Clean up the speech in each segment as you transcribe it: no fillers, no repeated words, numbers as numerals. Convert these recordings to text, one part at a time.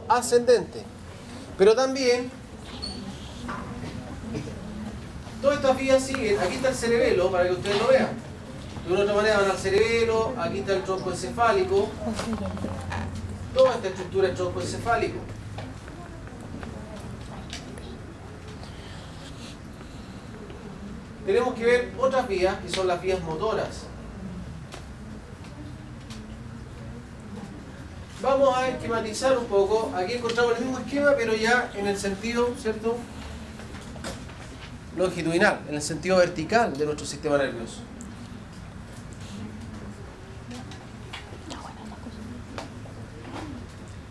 ascendente. Pero también todas estas vías siguen. Aquí está el cerebelo para que ustedes lo vean. De una u otra manera van al cerebelo, aquí está el tronco encefálico. Toda esta estructura es tronco encefálico. Tenemos que ver otras vías que son las vías motoras. Vamos a esquematizar un poco. Aquí encontramos el mismo esquema, pero ya en el sentido, ¿cierto?, longitudinal, en el sentido vertical de nuestro sistema nervioso.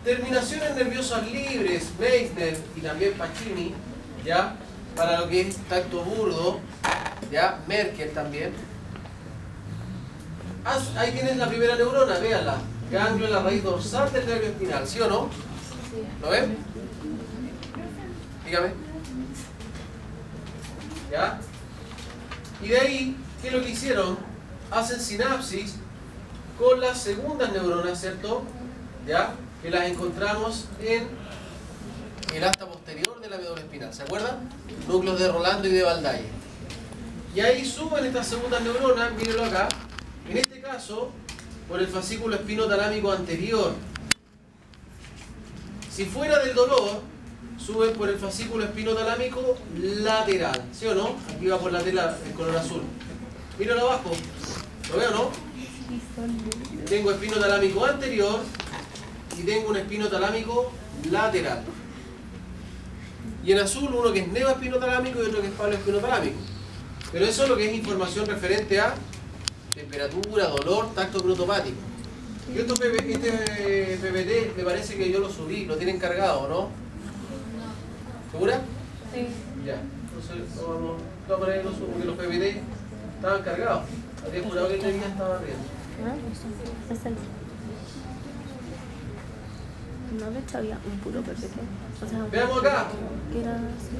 Terminaciones nerviosas libres, Meissner y también Pacini, ¿ya?, para lo que es tacto burdo, ¿ya?, Merkel también. Ahí tienes la primera neurona, véanla. Ganglio en la raíz dorsal del nervio espinal, ¿sí o no? ¿Lo ven? Dígame. ¿Ya? Y de ahí, ¿qué es lo que hicieron? Hacen sinapsis con las segundas neuronas, ¿cierto? ¿Ya? Que las encontramos en el asta posterior de la médula espinal, ¿se acuerdan? Núcleos de Rolando y de Valdalle. Y ahí suben estas segundas neuronas, mírenlo acá, en este caso, por el fascículo espinotalámico anterior. Si fuera del dolor, suben por el fascículo espinotalámico lateral, ¿sí o no? Aquí va por la tela el color azul. Míralo abajo, ¿lo veo, no? Tengo espinotalámico anterior y tengo un espinotalámico lateral. Y en azul uno que es neoespinotalámico y otro que es paleoespinotalámico. Pero eso es lo que es información referente a temperatura, dolor, tacto glotopático. Y este PPT me parece que yo lo subí, lo tienen cargado, ¿no? ¿Segura? Sí. Ya, entonces no para ahí lo subo, porque los PPT estaban cargados. Había jurado que este día estaba riendo. No, de hecho había un puro PPT. O sea, veamos acá. que era así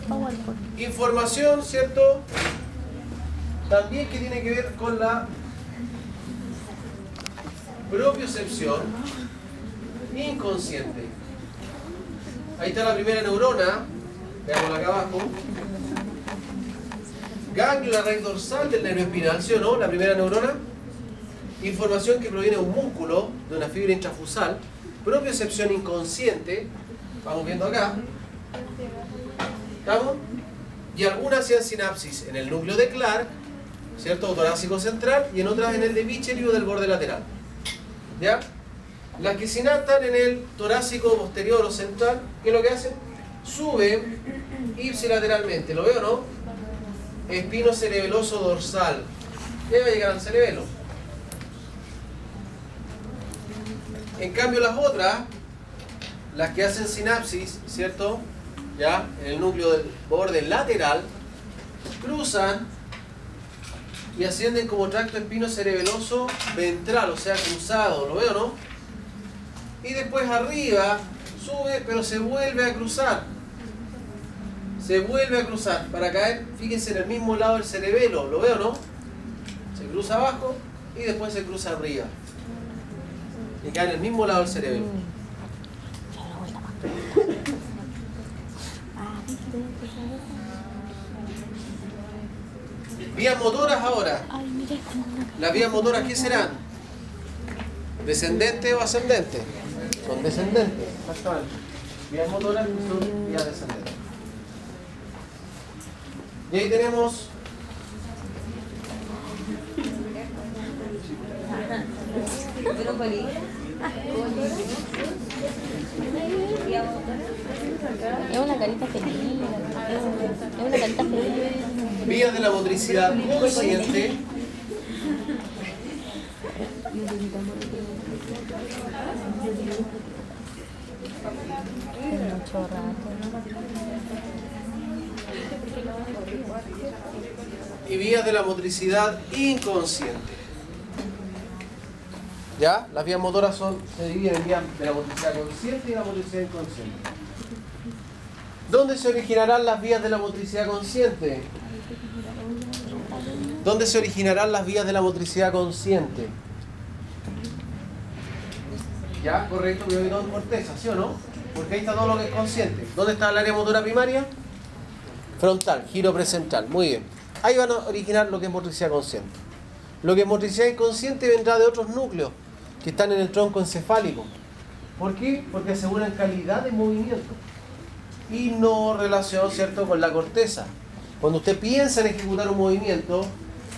como PowerPoint. Información, ¿cierto? También que tiene que ver con la propiocepción inconsciente. Ahí está la primera neurona, veámosla acá abajo. Ganglio, la raíz dorsal del nervio espinal, ¿sí o no? La primera neurona. Información que proviene de un músculo, de una fibra intrafusal. Propiocepción inconsciente, vamos viendo acá. ¿Estamos? Y algunas hacían sinapsis en el núcleo de Clark, ¿cierto?, torácico central, y en otras en el de Bichelieu del borde lateral. ¿Ya? Las que sinaptan en el torácico posterior o central, ¿qué es lo que hacen? Suben ipsilateralmente, ¿lo veo o no? Espino cerebeloso dorsal. Ya va a llegar al cerebelo. En cambio las otras, las que hacen sinapsis, ¿cierto?, ya, en el núcleo del borde lateral, cruzan y ascienden como tracto espino cerebeloso ventral, o sea, cruzado, ¿lo veo, no? Y después arriba sube, pero se vuelve a cruzar. Se vuelve a cruzar para caer, fíjense, en el mismo lado del cerebelo, ¿lo veo, no? Se cruza abajo y después se cruza arriba. Y cae en el mismo lado del cerebelo. Vías motoras ahora. Las vías motoras, ¿qué serán? ¿Descendente o ascendente? Son descendentes, exactamente. Vías motoras son vías descendentes. Y ahí tenemos es una carita feliz. Es una carita feliz. vías de la motricidad consciente. Mucho rato. Y vías de la motricidad inconsciente. ¿Ya? Las vías motoras se dividen en vías de la motricidad consciente y la motricidad inconsciente. ¿Dónde se originarán las vías de la motricidad consciente? ¿Dónde se originarán las vías de la motricidad consciente? Ya, correcto, primero que todo en corteza, ¿sí o no? Porque ahí está todo lo que es consciente. ¿Dónde está el área motora primaria? Frontal, giro precentral, muy bien. Ahí van a originar lo que es motricidad consciente. Lo que es motricidad inconsciente vendrá de otros núcleos que están en el tronco encefálico. ¿Por qué? Porque aseguran calidad de movimiento y no relación, ¿cierto?, con la corteza. Cuando usted piensa en ejecutar un movimiento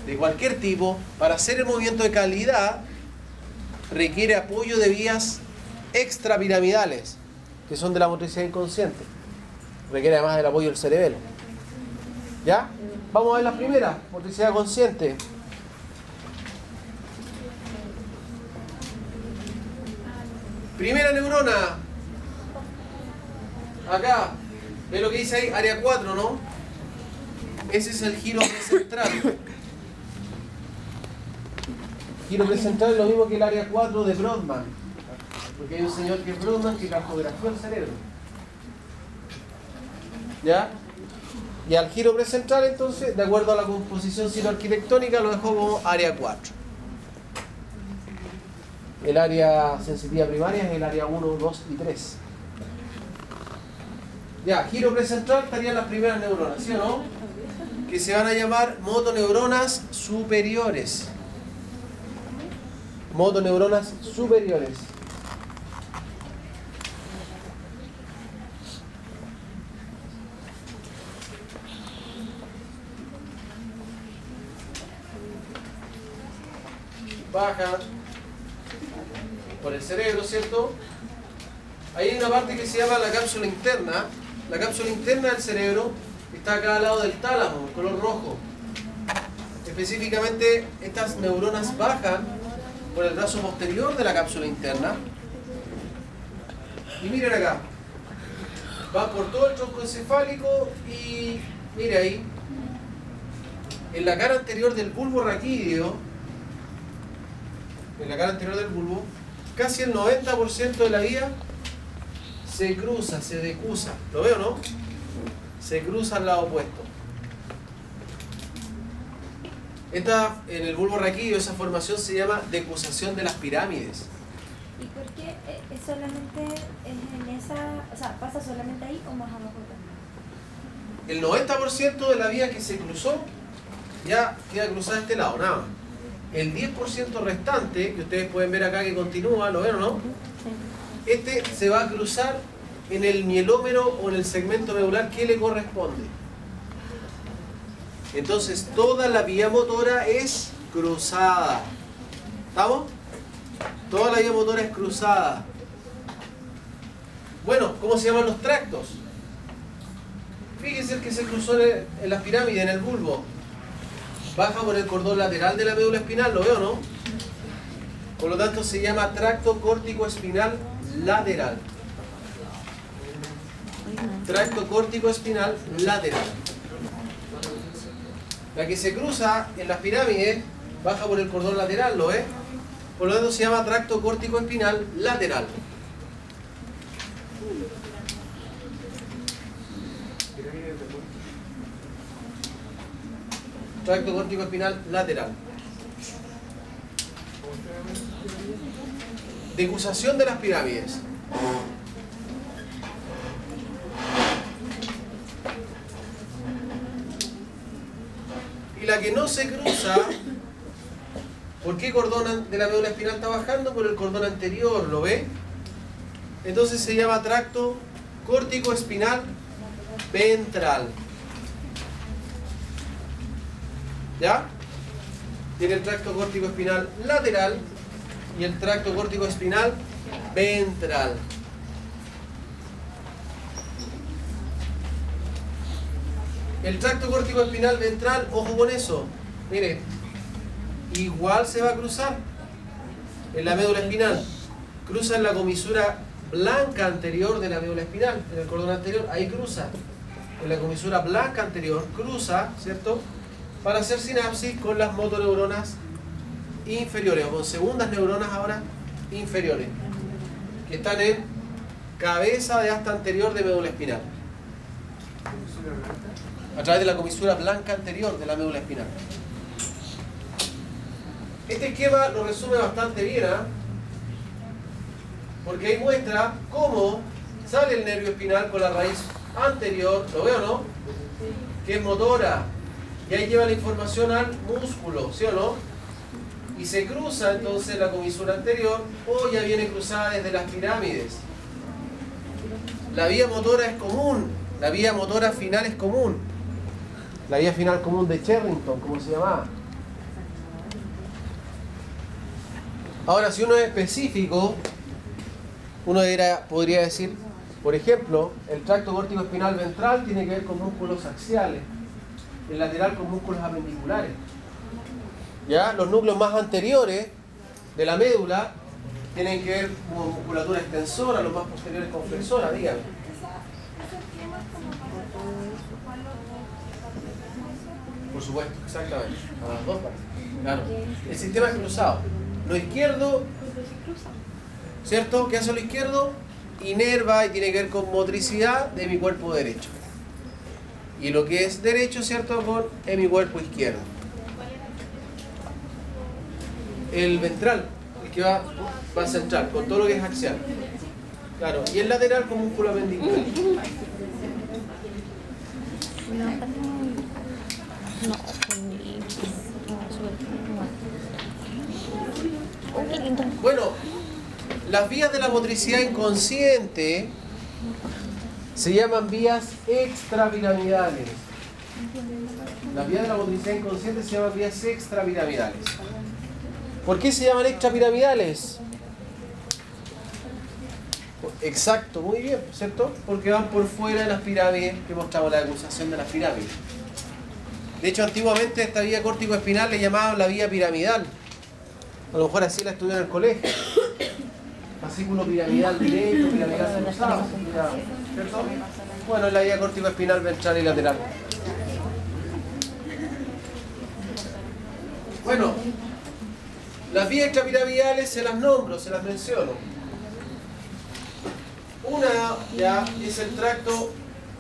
de cualquier tipo, para hacer el movimiento de calidad requiere apoyo de vías extrapiramidales, que son de la motricidad inconsciente. Requiere además del apoyo del cerebelo. ¿Ya? Vamos a ver la primera, motricidad consciente. Primera neurona. Acá. ¿Ve lo que dice ahí? Área 4, ¿no? Ese es el giro precentral. Giro precentral es lo mismo que el área 4 de Brodmann. Porque hay un señor que es Brodmann que cartografió el cerebro. ¿Ya? Y al giro precentral, entonces, de acuerdo a la composición citoarquitectónica, lo dejó como área 4. El área sensitiva primaria es el área 1, 2 y 3. Ya, giro precentral estarían las primeras neuronas, ¿sí o no? Que se van a llamar motoneuronas superiores. Motoneuronas superiores. Bajan por el cerebro, ¿cierto? Ahí hay una parte que se llama la cápsula interna. La cápsula interna del cerebro está acá al lado del tálamo, el color rojo. Específicamente, estas neuronas bajan por el brazo posterior de la cápsula interna. Y miren acá. Va por todo el tronco encefálico y mire ahí. En la cara anterior del bulbo raquídeo, en la cara anterior del bulbo, casi el 90% de la vía se cruza, se decusa. ¿Lo veo, no? Se cruza al lado opuesto. En el bulbo raquídeo, esa formación se llama decusación de las pirámides. ¿Y por qué es solamente en esa, o sea, pasa solamente ahí o más abajo también? El 90% de la vía que se cruzó ya queda cruzada a este lado, nada más. El 10% restante, que ustedes pueden ver acá que continúa, ¿lo ven o no? Este se va a cruzar en el mielómero o en el segmento medular que le corresponde. Entonces toda la vía motora es cruzada. ¿Estamos? Toda la vía motora es cruzada. Bueno, ¿cómo se llaman los tractos? Fíjense el que se cruzó en las pirámides, en el bulbo. Baja por el cordón lateral de la médula espinal, ¿lo veo, no? Por lo tanto se llama tracto córtico espinal lateral. Tracto córtico espinal lateral. La que se cruza en las pirámides baja por el cordón lateral, ¿lo ves? Por lo tanto se llama tracto córtico espinal lateral. Tracto córtico espinal lateral. Decusación de las pirámides. Y la que no se cruza, ¿por qué cordón de la médula espinal está bajando? Por el cordón anterior, ¿lo ve? Entonces se llama tracto córtico espinal ventral. ¿Ya? Tiene el tracto córtico espinal lateral y el tracto córtico espinal ventral. El tracto córtico espinal ventral, ojo con eso, mire, igual se va a cruzar en la médula espinal. Cruza en la comisura blanca anterior de la médula espinal, en el cordón anterior, ahí cruza. En la comisura blanca anterior cruza, ¿cierto?, para hacer sinapsis con las motoneuronas inferiores, o con segundas neuronas ahora inferiores, que están en cabeza de asta anterior de médula espinal, a través de la comisura blanca anterior de la médula espinal. Este esquema lo resume bastante bien, ¿eh? Porque ahí muestra cómo sale el nervio espinal con la raíz anterior, ¿lo veo o no? Que es motora. Y ahí lleva la información al músculo, ¿sí o no? Y se cruza entonces la comisura anterior o ya viene cruzada desde las pirámides. La vía motora es común, la vía motora final es común. La vía final común de Charrington, ¿cómo se llamaba? Ahora, si uno es específico, uno podría decir, por ejemplo, el tracto córtico espinal ventral tiene que ver con músculos axiales, el lateral con músculos apendiculares. ¿Ya? Los núcleos más anteriores de la médula tienen que ver con musculatura extensora, los más posteriores con flexora, dígame. Por supuesto, exactamente. A las dos partes. Claro. El sistema es cruzado. Lo izquierdo, ¿cierto? ¿Qué hace lo izquierdo? Inerva y tiene que ver con motricidad de mi cuerpo derecho. Y lo que es derecho, ¿cierto? Con mi cuerpo izquierdo. El ventral, el que va central, con todo lo que es axial. Claro, y el lateral con músculo apendicular. Bueno, las vías de la motricidad inconsciente se llaman vías extrapiramidales. Las vías de la motricidad inconsciente se llaman vías extrapiramidales. ¿Por qué se llaman extrapiramidales? Exacto, muy bien, ¿cierto? Porque van por fuera de las pirámides, que mostramos la acusación de las pirámides. De hecho, antiguamente esta vía córtico-espinal le llamaban la vía piramidal. A lo mejor así la estudió en el colegio. Fascículo piramidal directo, piramidal cruzado, ¿cierto? Bueno, es la vía córtico-espinal ventral y lateral. Bueno, las vías extrapiramidales se las nombro, se las menciono. Una ya es el tracto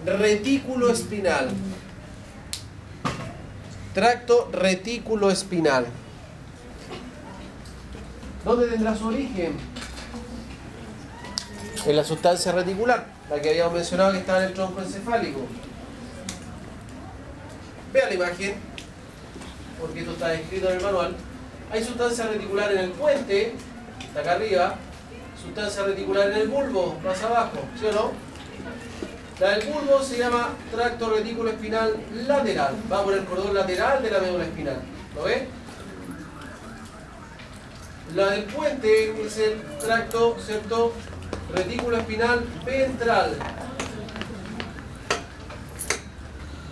retículo espinal. Tracto retículo espinal. ¿Dónde tendrá su origen? En la sustancia reticular, la que habíamos mencionado que estaba en el tronco encefálico. Vea la imagen, porque esto está escrito en el manual. Hay sustancia reticular en el puente, está acá arriba. Sustancia reticular en el bulbo, más abajo, ¿sí o no? La del bulbo se llama tracto retículo espinal lateral. Va por el cordón lateral de la médula espinal. ¿Lo ve? La del puente es el tracto, ¿cierto? Retículo espinal ventral.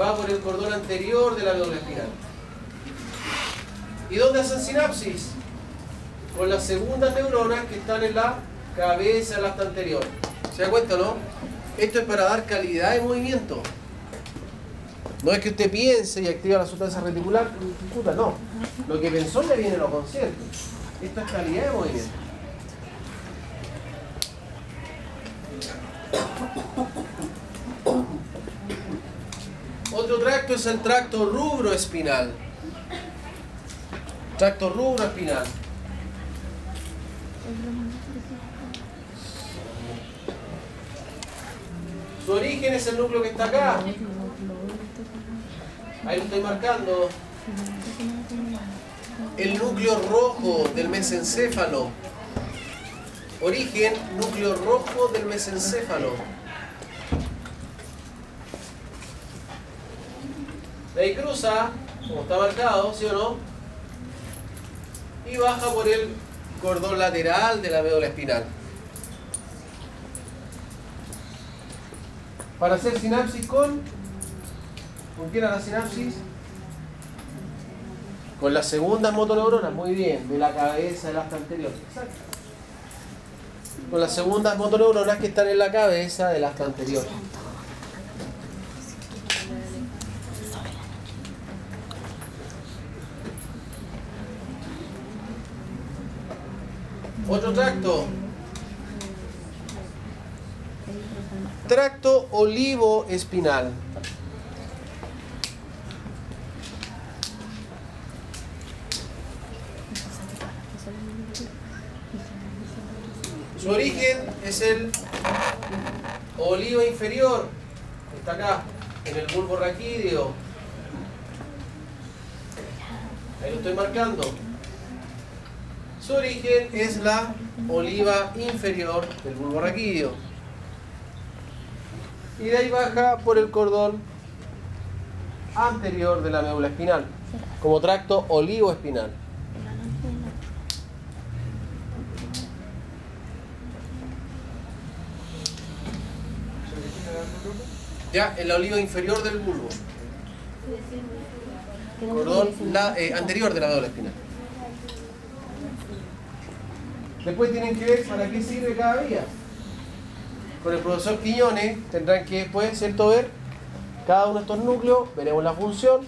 Va por el cordón anterior de la médula espinal. ¿Y dónde hacen sinapsis? Con las segundas neuronas que están en la cabeza del asta anterior. ¿Se da cuenta, no? Esto es para dar calidad de movimiento. No es que usted piense y activa la sustancia reticular, puta, no. Lo que pensó le viene lo consciente. Esto es calidad de movimiento. Otro tracto es el tracto rubroespinal. Tracto rubroespinal. Su origen es el núcleo que está acá. Ahí lo estoy marcando. El núcleo rojo del mesencéfalo. Origen, núcleo rojo del mesencéfalo. De ahí cruza, como está marcado, ¿sí o no? Y baja por el cordón lateral de la médula espinal. Para hacer sinapsis ¿con quién era la sinapsis? Con las segundas motoneuronas, muy bien, de la cabeza del asta anterior. Exacto. Con las segundas motoneuronas que están en la cabeza del asta anterior. Otro tracto. Tracto olivoespinal. Su origen es el olivo inferior, está acá, en el bulbo raquídeo. Ahí lo estoy marcando. Su origen es la oliva inferior del bulbo raquídeo. Y de ahí baja por el cordón anterior de la médula espinal, como tracto olivoespinal. Ya, en la oliva inferior del bulbo. Cordón anterior de la médula espinal. Después tienen que ver para qué sirve cada vía. Con el profesor Quiñones tendrán que después, ¿cierto?, ver cada uno de estos núcleos, veremos la función,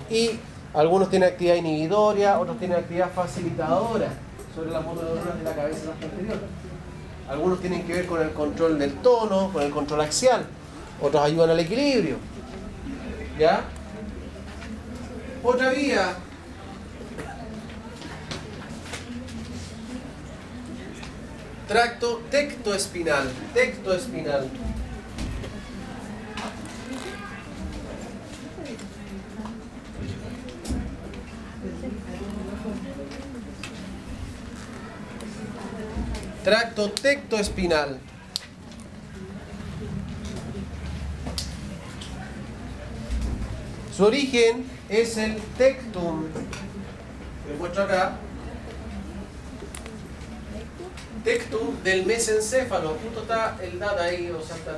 y algunos tienen actividad inhibitoria, otros tienen actividad facilitadora sobre las motoras de la cabeza anterior. Algunos tienen que ver con el control del tono, con el control axial, otros ayudan al equilibrio. ¿Ya? Otra vía. Tracto tectoespinal. Tectoespinal. Tracto tectoespinal. Su origen es el tectum. Me muestro acá. Tectum del mesencéfalo. Justo está el data ahí, o sea, está...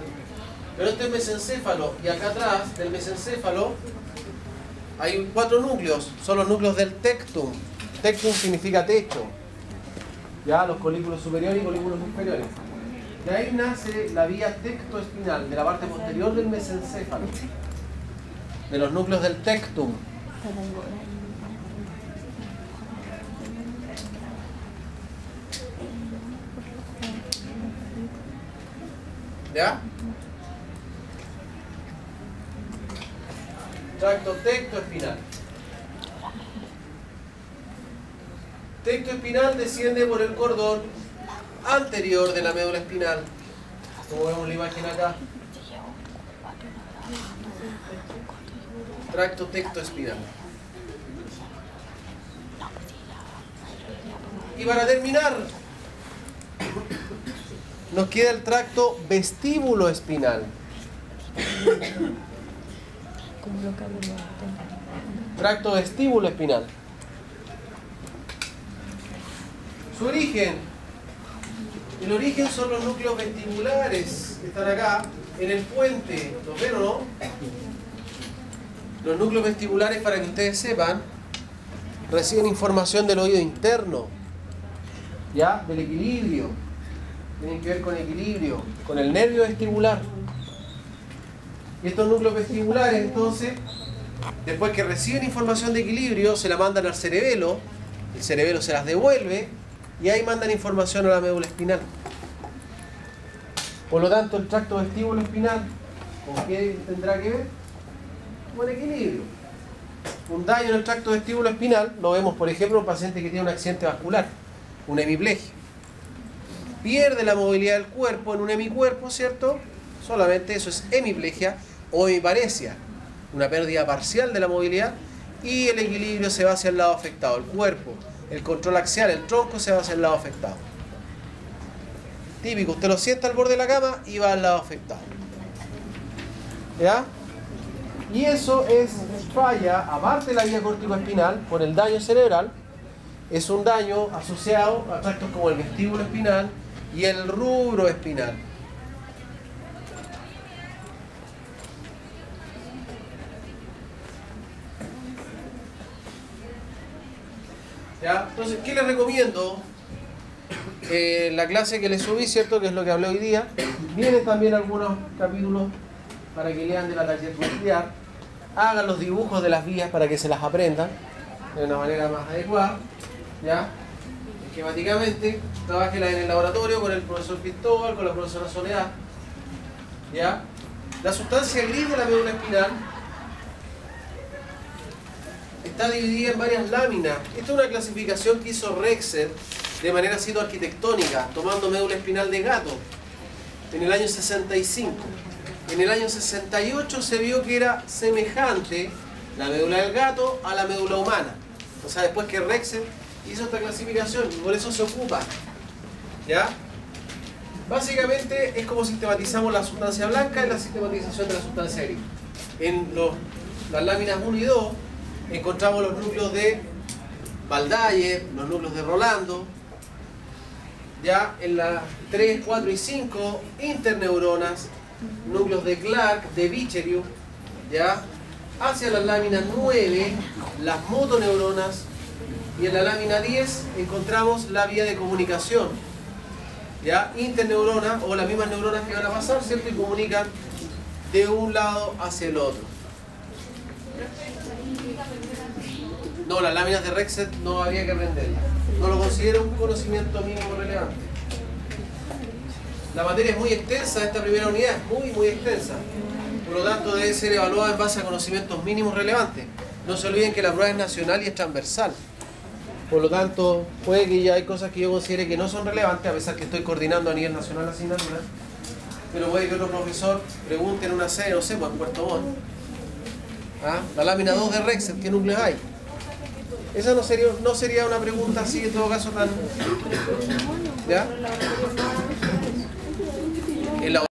Pero este es mesencéfalo. Y acá atrás del mesencéfalo hay 4 núcleos. Son los núcleos del tectum. Tectum significa techo. Ya, los colículos superiores y colículos inferiores. De ahí nace la vía tectoespinal, de la parte posterior del mesencéfalo, de los núcleos del tectum. ¿Ya? Tracto tectoespinal. Tectoespinal desciende por el cordón anterior de la médula espinal, como vemos la imagen acá. Tracto tectoespinal. Y para terminar, nos queda el tracto vestíbuloespinal. Tracto vestíbuloespinal. Su origen. El origen son los núcleos vestibulares que están acá en el puente. ¿Los ven o no? Los núcleos vestibulares, para que ustedes sepan, reciben información del oído interno, ¿ya? Del equilibrio. Tienen que ver con equilibrio, con el nervio vestibular. Y estos núcleos vestibulares, entonces, después que reciben información de equilibrio, se la mandan al cerebelo, el cerebelo se las devuelve, y ahí mandan información a la médula espinal. Por lo tanto, el tracto vestíbulo-espinal, ¿con qué tendrá que ver? Con equilibrio. Un daño en el tracto vestíbulo-espinal lo vemos, por ejemplo, en un paciente que tiene un accidente vascular, una hemiplegia. Pierde la movilidad del cuerpo en un hemicuerpo, ¿cierto? Solamente eso es hemiplegia o hemiparesia, una pérdida parcial de la movilidad, y el equilibrio se va hacia el lado afectado, el cuerpo. El control axial, el tronco, se va hacia el lado afectado. Típico, usted lo sienta al borde de la cama y va al lado afectado. ¿Ya? Y eso es falla, aparte de la vía corticoespinal, por el daño cerebral, es un daño asociado a tractos como el vestíbulo espinal y el rubro espinal. ¿Ya? Entonces, ¿qué les recomiendo? La clase que les subí, ¿cierto? Que es lo que hablé hoy día. Vienen también algunos capítulos para que lean de la taller nuclear. Hagan los dibujos de las vías para que se las aprendan de una manera más adecuada. ¿Ya? Esquemáticamente, trabajenla en el laboratorio con el profesor Cristóbal, con la profesora Soledad. ¿Ya? La sustancia gris de la médula espinal está dividida en varias láminas. Esta es una clasificación que hizo Rexer de manera citoarquitectónica, tomando médula espinal de gato, en el año 65. En el año 68 se vio que era semejante la médula del gato a la médula humana. O sea, después que Rexed hizo esta clasificación, y por eso se ocupa. ¿Ya? Básicamente es como sistematizamos la sustancia blanca y la sistematización de la sustancia gris. En las láminas 1 y 2 encontramos los núcleos de Baldayer, los núcleos de Rolando. Ya en las 3, 4 y 5, interneuronas, núcleos de Clark, de Bicheriu. Ya hacia las láminas 9, las motoneuronas. Y en la lámina 10 encontramos la vía de comunicación. ¿Ya? Interneuronas, o las mismas neuronas que van a pasar, ¿cierto? Y comunican de un lado hacia el otro. No, las láminas de Rexed no había que aprenderlas. No lo considero un conocimiento mínimo relevante. La materia es muy extensa, esta primera unidad es muy extensa. Por lo tanto, debe ser evaluada en base a conocimientos mínimos relevantes. No se olviden que la prueba es nacional y es transversal. Por lo tanto, puede que ya hay cosas que yo considere que no son relevantes, a pesar que estoy coordinando a nivel nacional la asignatura. Pero puede que otro profesor pregunte en una sede, no sé, pues en Puerto Montt. ¿Ah? La lámina 2 de Rexed, ¿qué núcleos hay? Esa no sería una pregunta así, en todo caso, tan... ¿Ya? En la